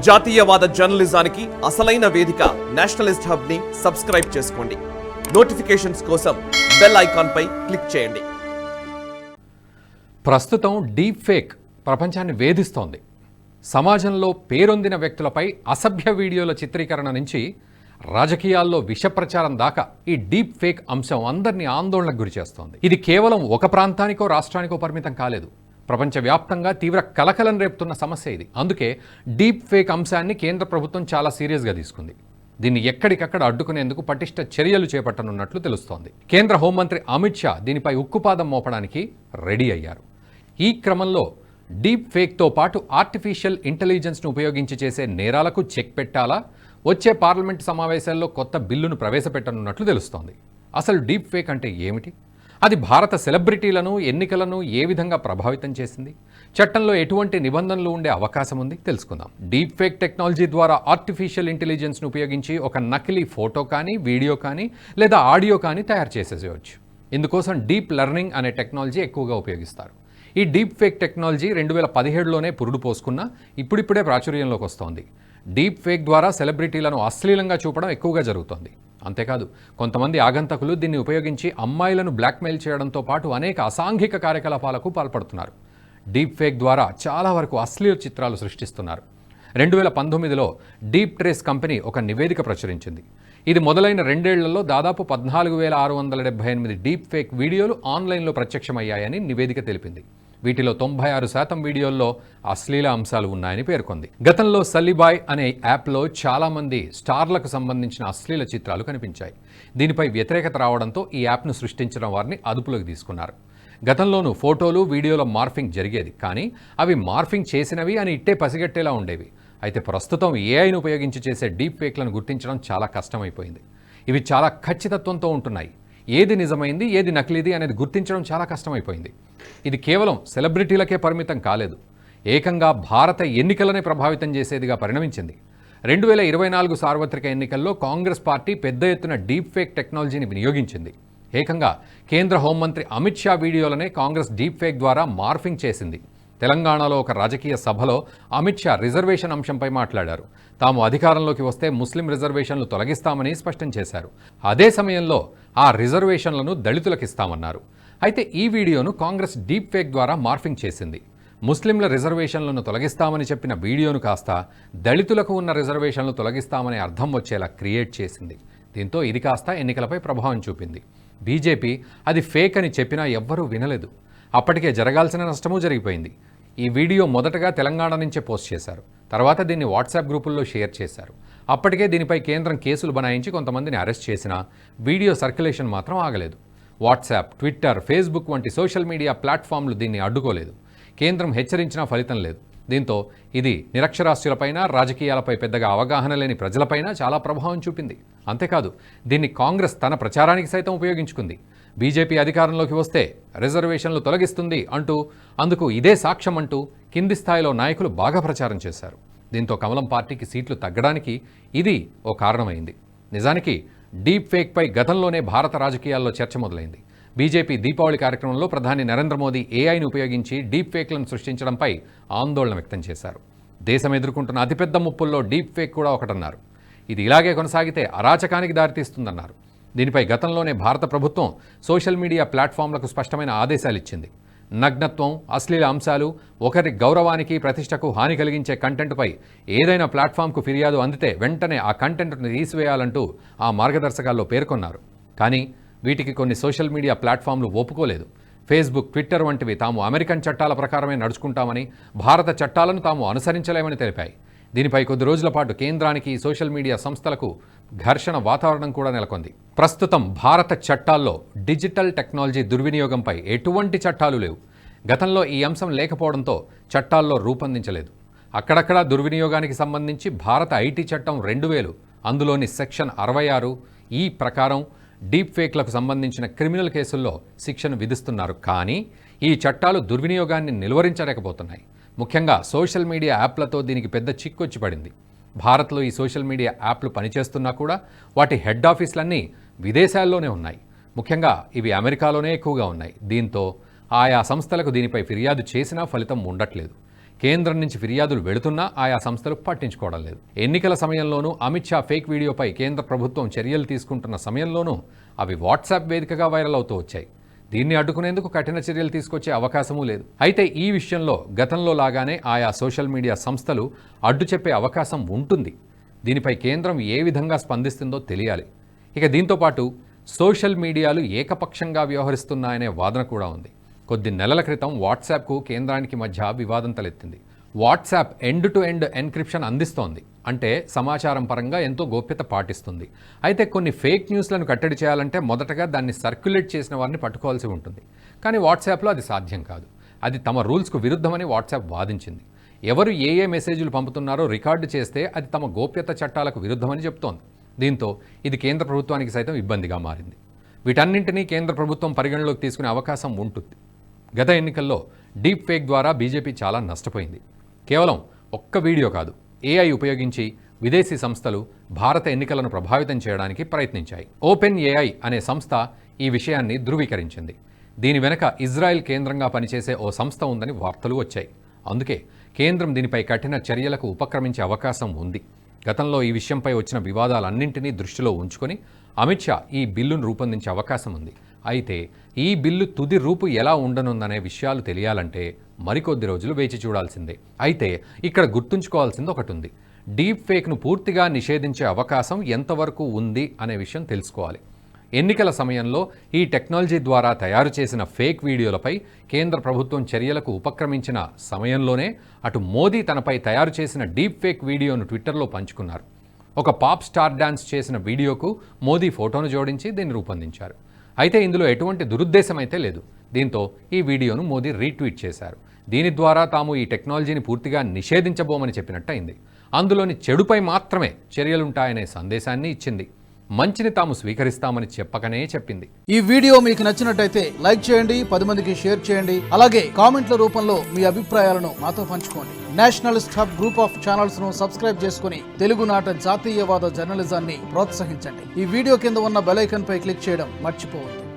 జాతీయవాద జర్నలిజానికి అసలైన వేదిక నేషనలిస్ట్ హబ్ ని సబ్స్క్రైబ్ చేసుకోండి. నోటిఫికేషన్స్ కోసం బెల్ ఐకాన్ పై క్లిక్ చేయండి. ప్రస్తుతం డీప్ ఫేక్ ప్రపంచాన్ని వేధిస్తోంది. సమాజంలో పేరొందిన వ్యక్తులపై అసభ్య వీడియోల చిత్రీకరణ నుంచి రాజకీయాల్లో విష ప్రచారం దాకా ఈ డీప్ ఫేక్ అంశం అందరినీ ఆందోళనకు గురిచేస్తోంది. ఇది కేవలం ఒక ప్రాంతానికో రాష్ట్రానికో పరిమితం కాలేదు. ప్రపంచవ్యాప్తంగా తీవ్ర కలకలం రేపుతున్న సమస్య ఇది. అందుకే డీప్ ఫేక్ అంశాన్ని కేంద్ర ప్రభుత్వం చాలా సీరియస్గా తీసుకుంది. దీన్ని ఎక్కడికక్కడ అడ్డుకునేందుకు పటిష్ట చర్యలు చేపట్టనున్నట్లు తెలుస్తోంది. కేంద్ర హోంమంత్రి అమిత్ షా దీనిపై ఉక్కుపాదం మోపడానికి రెడీ అయ్యారు. ఈ క్రమంలో డీప్ ఫేక్తో పాటు ఆర్టిఫిషియల్ ఇంటెలిజెన్స్ను ఉపయోగించి చేసే నేరాలకు చెక్ పెట్టాలా, వచ్చే పార్లమెంటు సమావేశాల్లో కొత్త బిల్లును ప్రవేశపెట్టనున్నట్లు తెలుస్తోంది. అసలు డీప్ ఫేక్ అంటే ఏమిటి? అది భారత సెలబ్రిటీలను, ఎన్నికలను ఏ విధంగా ప్రభావితం చేసింది? చట్టంలో ఎటువంటి నిబంధనలు ఉండే అవకాశం ఉంది? తెలుసుకుందాం. డీప్ ఫేక్ టెక్నాలజీ ద్వారా ఆర్టిఫిషియల్ ఇంటెలిజెన్స్ను ఉపయోగించి ఒక నకిలీ ఫోటో కానీ, వీడియో కానీ లేదా ఆడియో కానీ తయారు చేసేసేయచ్చు. ఇందుకోసం డీప్ లెర్నింగ్ అనే టెక్నాలజీ ఎక్కువగా ఉపయోగిస్తారు. ఈ డీప్ ఫేక్ టెక్నాలజీ 2017లోనే పురుడు పోసుకున్నా ఇప్పుడిప్పుడే ప్రాచుర్యంలోకి వస్తోంది. డీప్ ఫేక్ ద్వారా సెలబ్రిటీలను అశ్లీలంగా చూపడం ఎక్కువగా జరుగుతోంది. అంతేకాదు, కొంతమంది ఆగంతకులు దీన్ని ఉపయోగించి అమ్మాయిలను బ్లాక్మెయిల్ చేయడంతో పాటు అనేక అసాంఘిక కార్యకలాపాలకు పాల్పడుతున్నారు. డీప్ ఫేక్ ద్వారా చాలా వరకు అశ్లీల చిత్రాలు సృష్టిస్తున్నారు. 2019లో డీప్ ట్రేస్ కంపెనీ ఒక నివేదిక ప్రచురించింది. ఇది మొదలైన 2 ఏళ్లలో దాదాపు 14,678 డీప్ ఫేక్ వీడియోలు ఆన్లైన్లో ప్రత్యక్షమయ్యాయని నివేదిక తెలిపింది. వీటిలో 96% వీడియోల్లో అశ్లీల అంశాలు ఉన్నాయని పేర్కొంది. గతంలో సల్లీబాయ్ అనే యాప్లో చాలామంది స్టార్లకు సంబంధించిన అశ్లీల చిత్రాలు కనిపించాయి. దీనిపై వ్యతిరేకత రావడంతో ఈ యాప్ను సృష్టించిన వారిని అదుపులోకి తీసుకున్నారు. గతంలోనూ ఫోటోలు, వీడియోల మార్ఫింగ్ జరిగేది, కానీ అవి మార్ఫింగ్ చేసినవి అని ఇట్టే పసిగట్టేలా ఉండేవి. అయితే ప్రస్తుతం ఏఐను ఉపయోగించి చేసే డీప్ ఫేక్లను గుర్తించడం చాలా కష్టమైపోయింది. ఇవి చాలా ఖచ్చితత్వంతో ఉంటున్నాయి. ఏది నిజమైంది, ఏది నకిలీది అనేది గుర్తించడం చాలా కష్టమైపోయింది. ఇది కేవలం సెలబ్రిటీలకే పరిమితం కాలేదు, ఏకంగా భారత ఎన్నికలనే ప్రభావితం చేసేదిగా పరిణమించింది. 2024 సార్వత్రిక ఎన్నికల్లో కాంగ్రెస్ పార్టీ పెద్ద ఎత్తున డీప్ ఫేక్ టెక్నాలజీని వినియోగించింది. ఏకంగా కేంద్ర హోంమంత్రి అమిత్ షా వీడియోలనే కాంగ్రెస్ డీప్ ఫేక్ ద్వారా మార్ఫింగ్ చేసింది. తెలంగాణలో ఒక రాజకీయ సభలో అమిత్ షా రిజర్వేషన్ అంశంపై మాట్లాడారు. తాము అధికారంలోకి వస్తే ముస్లిం రిజర్వేషన్లు తొలగిస్తామని స్పష్టం చేశారు. అదే సమయంలో ఆ రిజర్వేషన్లను దళితులకు ఇస్తామన్నారు. అయితే ఈ వీడియోను కాంగ్రెస్ డీప్ ఫేక్ ద్వారా మార్ఫింగ్ చేసింది. ముస్లింల రిజర్వేషన్లను తొలగిస్తామని చెప్పిన వీడియోను కాస్త దళితులకు ఉన్న రిజర్వేషన్లు తొలగిస్తామని అర్థం వచ్చేలా క్రియేట్ చేసింది. దీంతో ఇది కాస్త ఎన్నికలపై ప్రభావం చూపింది. బీజేపీ అది ఫేక్ అని చెప్పినా ఎవ్వరూ వినలేదు. అప్పటికే జరగాల్సిన నష్టమూ జరిగిపోయింది. ఈ వీడియో మొదటగా తెలంగాణ నుంచే పోస్ట్ చేశారు. తర్వాత దీన్ని వాట్సాప్ గ్రూపుల్లో షేర్ చేశారు. అప్పటికే దీనిపై కేంద్రం కేసులు బనాయించి కొంతమందిని అరెస్ట్ చేసినా వీడియో సర్క్యులేషన్ మాత్రం ఆగలేదు. వాట్సాప్, ట్విట్టర్, ఫేస్బుక్ వంటి సోషల్ మీడియా ప్లాట్ఫామ్లు దీన్ని అడ్డుకోలేదు. కేంద్రం హెచ్చరించినా ఫలితం లేదు. దీంతో ఇది నిరక్షరాస్యులపైన, రాజకీయాలపై పెద్దగా అవగాహన లేని ప్రజలపైన చాలా ప్రభావం చూపింది. అంతేకాదు, దీన్ని కాంగ్రెస్ తన ప్రచారానికి సైతం ఉపయోగించుకుంది. బీజేపీ అధికారంలోకి వస్తే రిజర్వేషన్లు తొలగిస్తుంది అంటూ, అందుకు ఇదే సాక్ష్యం అంటూ కింది స్థాయిలో నాయకులు బాగా ప్రచారం చేశారు. దీంతో కమలం పార్టీకి సీట్లు తగ్గడానికి ఇది ఓ కారణమైంది. నిజానికి డీప్ ఫేక్పై గతంలోనే భారత రాజకీయాల్లో చర్చ మొదలైంది. బీజేపీ దీపావళి కార్యక్రమంలో ప్రధాని నరేంద్ర మోదీ ఏఐను ఉపయోగించి డీప్ ఫేక్లను సృష్టించడంపై ఆందోళన వ్యక్తం చేశారు. దేశం ఎదుర్కొంటున్న అతిపెద్ద ముప్పుల్లో డీప్ ఫేక్ కూడా ఒకటన్నారు. ఇది ఇలాగే కొనసాగితే అరాచకానికి దారితీస్తుందన్నారు. దీనిపై గతంలోనే భారత ప్రభుత్వం సోషల్ మీడియా ప్లాట్ఫామ్లకు స్పష్టమైన ఆదేశాలు ఇచ్చింది. నగ్నత్వం, అశ్లీల అంశాలు, ఒకరి గౌరవానికి, ప్రతిష్టకు హాని కలిగించే కంటెంట్పై ఏదైనా ప్లాట్ఫామ్కు ఫిర్యాదు అందితే వెంటనే ఆ కంటెంట్ను తీసివేయాలంటూ ఆ మార్గదర్శకాల్లో పేర్కొన్నారు. కానీ వీటికి కొన్ని సోషల్ మీడియా ప్లాట్ఫామ్లు ఒప్పుకోలేదు. ఫేస్బుక్, ట్విట్టర్ వంటివి తాము అమెరికన్ చట్టాల ప్రకారమే నడుచుకుంటామని, భారత చట్టాలను తాము అనుసరించలేమని తెలిపాయి. దీనిపై కొద్ది రోజుల పాటు కేంద్రానికి, సోషల్ మీడియా సంస్థలకు ఘర్షణ వాతావరణం కూడా నెలకొంది. ప్రస్తుతం భారత చట్టాల్లో డిజిటల్ టెక్నాలజీ దుర్వినియోగంపై ఎటువంటి చట్టాలు లేవు. గతంలో ఈ అంశం లేకపోవడంతో చట్టాల్లో రూపొందించలేదు. అక్కడక్కడా దుర్వినియోగానికి సంబంధించి భారత ఐటీ చట్టం 2000 అందులోని సెక్షన్ 66 ఈ ప్రకారం డీప్ ఫేక్లకు సంబంధించిన క్రిమినల్ కేసుల్లో శిక్షను విధిస్తున్నారు. కానీ ఈ చట్టాలు దుర్వినియోగాన్ని నిలువరించలేకపోతున్నాయి. ముఖ్యంగా సోషల్ మీడియా యాప్లతో దీనికి పెద్ద చిక్కొచ్చి పడింది. భారత్లో ఈ సోషల్ మీడియా యాప్లు పనిచేస్తున్నా కూడా వాటి హెడ్ ఆఫీసులన్నీ విదేశాల్లోనే ఉన్నాయి. ముఖ్యంగా ఇవి అమెరికాలోనే ఎక్కువగా ఉన్నాయి. దీంతో ఆయా సంస్థలకు దీనిపై ఫిర్యాదు చేసినా ఫలితం ఉండట్లేదు. కేంద్రం నుంచి ఫిర్యాదులు వెళుతున్నా ఆయా సంస్థలు పట్టించుకోవడం లేదు. ఎన్నికల సమయంలోనూ అమిత్ షా ఫేక్ వీడియోపై కేంద్ర ప్రభుత్వం చర్యలు తీసుకుంటున్న సమయంలోనూ అవి వాట్సాప్ వేదికగా వైరల్ అవుతూ వచ్చాయి. దీన్ని అడ్డుకునేందుకు కఠిన చర్యలు తీసుకొచ్చే అవకాశమూ లేదు. అయితే ఈ విషయంలో గతంలో లాగానే ఆయా సోషల్ మీడియా సంస్థలు అడ్డు చెప్పే అవకాశం ఉంటుంది. దీనిపై కేంద్రం ఏ విధంగా స్పందిస్తుందో తెలియాలి. ఇక దీంతోపాటు సోషల్ మీడియాలు ఏకపక్షంగా వ్యవహరిస్తున్నాయనే వాదన కూడా ఉంది. కొద్ది నెలల క్రితం వాట్సాప్కు కేంద్రానికి మధ్య వివాదం తలెత్తింది. WhatsApp end to end encryption అందిస్తోంది, అంటే సమాచారం పరంగా ఎంతో గోప్యత పాటిస్తుంది. అయితే కొన్ని ఫేక్ న్యూస్లను కట్టడి చేయాలంటే మొదటగా దాన్ని సర్క్యులేట్ చేసిన వారిని పట్టుకోవాల్సి ఉంటుంది. కానీ వాట్సాప్లో అది సాధ్యం కాదు. అది తమ రూల్స్కు విరుద్ధమని వాట్సాప్ వాదించింది. ఎవరు ఏ మెసేజ్లు పంపుతున్నారో రికార్డు చేస్తే అది తమ గోప్యత చట్టాలకు విరుద్ధమని చెప్తోంది. దీంతో ఇది కేంద్ర ప్రభుత్వానికి సైతం ఇబ్బందిగా మారింది. వీటన్నింటినీ కేంద్ర ప్రభుత్వం పరిగణలోకి తీసుకునే అవకాశం ఉంటుంది. గత ఎన్నికల్లో డీప్ ఫేక్ ద్వారా బీజేపీ చాలా నష్టపోయింది. కేవలం ఒక్క వీడియో కాదు, ఏఐ ఉపయోగించి విదేశీ సంస్థలు భారత ఎన్నికలను ప్రభావితం చేయడానికి ప్రయత్నించాయి. ఓపెన్ ఏఐ అనే సంస్థ ఈ విషయాన్ని ధృవీకరించింది. దీని వెనక ఇజ్రాయెల్ కేంద్రంగా పనిచేసే ఓ సంస్థ ఉందని వార్తలు వచ్చాయి. అందుకే కేంద్రం దీనిపై కఠిన చర్యలకు ఉపక్రమించే అవకాశం ఉంది. గతంలో ఈ విషయంపై వచ్చిన వివాదాలన్నింటినీ దృష్టిలో ఉంచుకొని అమిత్ షా ఈ బిల్లును రూపొందించే అవకాశం ఉంది. అయితే ఈ బిల్లు తుది రూపు ఎలా ఉండనుందనే విషయాలు తెలియాలంటే మరికొద్ది రోజులు వేచి చూడాల్సిందే. అయితే ఇక్కడ గుర్తుంచుకోవాల్సింది ఒకటి ఉంది. డీప్ ఫేక్ను పూర్తిగా నిషేధించే అవకాశం ఎంతవరకు ఉంది అనే విషయం తెలుసుకోవాలి. ఎన్నికల సమయంలో ఈ టెక్నాలజీ ద్వారా తయారు చేసిన ఫేక్ వీడియోలపై కేంద్ర ప్రభుత్వం చర్యలకు ఉపక్రమించిన సమయంలోనే అటు మోదీ తనపై తయారు చేసిన డీప్ ఫేక్ వీడియోను ట్విట్టర్లో పంచుకున్నారు. ఒక పాప్ స్టార్ డాన్స్ చేసిన వీడియోకు మోదీ ఫోటోను జోడించి దీన్ని రూపొందించారు. అయితే ఇందులో ఎటువంటి దురుద్దేశం అయితే లేదు. దీంతో ఈ వీడియోను మోదీ రీట్వీట్ చేశారు. దీని ద్వారా తాము ఈ టెక్నాలజీని పూర్తిగా నిషేధించబోమని చెప్పినట్టయింది. అందులోని చెడుపై మాత్రమే చర్యలుంటాయనే సందేశాన్ని ఇచ్చింది. మంచిని తాము స్వీకరిస్తామని చెప్పకనే చెప్పింది. ఈ వీడియో మీకు నచ్చినట్టయితే లైక్ చేయండి, 10 మందికి షేర్ చేయండి. అలాగే కామెంట్ల రూపంలో మీ అభిప్రాయాలను మాతో పంచుకోండి. Nationalist hub group of channels ను సబ్స్క్రైబ్ చేసుకుని తెలుగునాట జాతీయవాద జర్నలిజాన్ని ప్రోత్సహించండి. ఈ వీడియో కింద ఉన్న బెల్ ఐకాన్ పై క్లిక్ చేయడం మర్చిపోవద్దు.